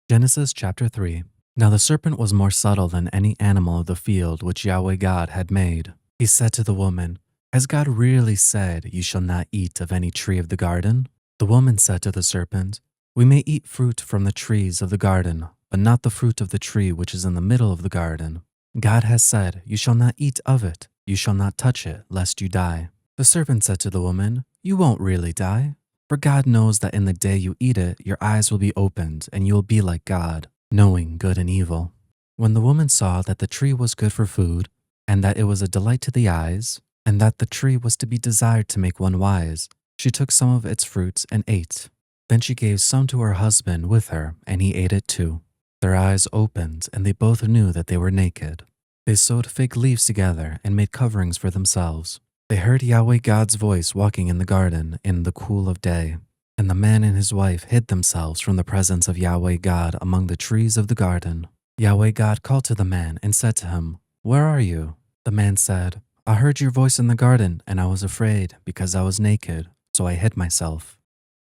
Genesis chapter 3. Now the serpent was more subtle than any animal of the field which Yahweh God had made. He said to the woman, "Has God really said, 'You shall not eat of any tree of the garden'?" The woman said to the serpent, "We may eat fruit from the trees of the garden, but not the fruit of the tree which is in the middle of the garden. God has said, 'You shall not eat of it, you shall not touch it, lest you die.'" The serpent said to the woman, "You won't really die. For God knows that in the day you eat it, your eyes will be opened, and you will be like God, knowing good and evil." When the woman saw that the tree was good for food, and that it was a delight to the eyes, and that the tree was to be desired to make one wise, she took some of its fruits and ate. Then she gave some to her husband with her, and he ate it too. Their eyes opened, and they both knew that they were naked. They sewed fig leaves together and made coverings for themselves. They heard Yahweh God's voice walking in the garden in the cool of day. And the man and his wife hid themselves from the presence of Yahweh God among the trees of the garden. Yahweh God called to the man and said to him, "Where are you?" The man said, "I heard your voice in the garden, and I was afraid, because I was naked, so I hid myself."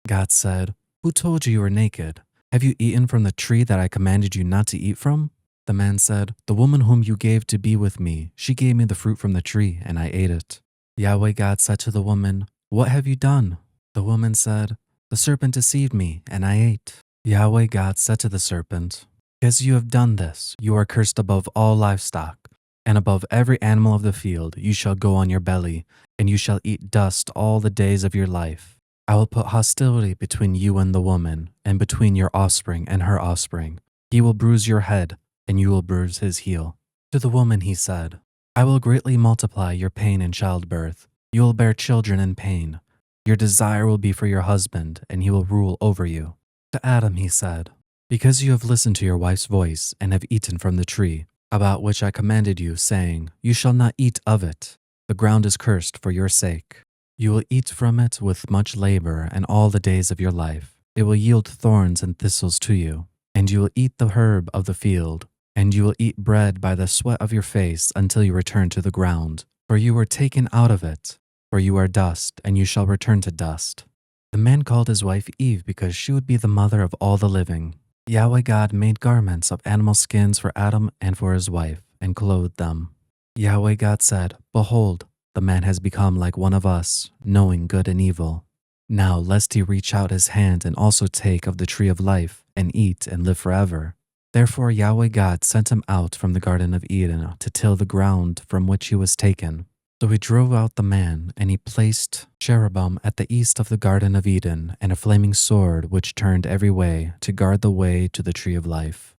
God said, "Who told you you were naked? Have you eaten from the tree that I commanded you not to eat from?" The man said, "The woman whom you gave to be with me, she gave me the fruit from the tree, and I ate it." Yahweh God said to the woman, "What have you done?" The woman said, "The serpent deceived me, and I ate." Yahweh God said to the serpent, "Because you have done this, you are cursed above all livestock, and above every animal of the field. You shall go on your belly, and you shall eat dust all the days of your life. I will put hostility between you and the woman, and between your offspring and her offspring. He will bruise your head, and you will bruise his heel." To the woman he said, "I will greatly multiply your pain in childbirth. You will bear children in pain. Your desire will be for your husband, and he will rule over you." To Adam he said, "Because you have listened to your wife's voice and have eaten from the tree, about which I commanded you, saying, 'You shall not eat of it,' the ground is cursed for your sake. You will eat from it with much labor, and all the days of your life. It will yield thorns and thistles to you, and you will eat the herb of the field. And you will eat bread by the sweat of your face until you return to the ground. For you were taken out of it. For you are dust, and you shall return to dust." The man called his wife Eve because she would be the mother of all the living. Yahweh God made garments of animal skins for Adam and for his wife, and clothed them. Yahweh God said, "Behold, the man has become like one of us, knowing good and evil. Now lest he reach out his hand and also take of the tree of life, and eat and live forever." Therefore Yahweh God sent him out from the Garden of Eden to till the ground from which he was taken. So he drove out the man, and he placed cherubim at the east of the Garden of Eden, and a flaming sword which turned every way to guard the way to the tree of life.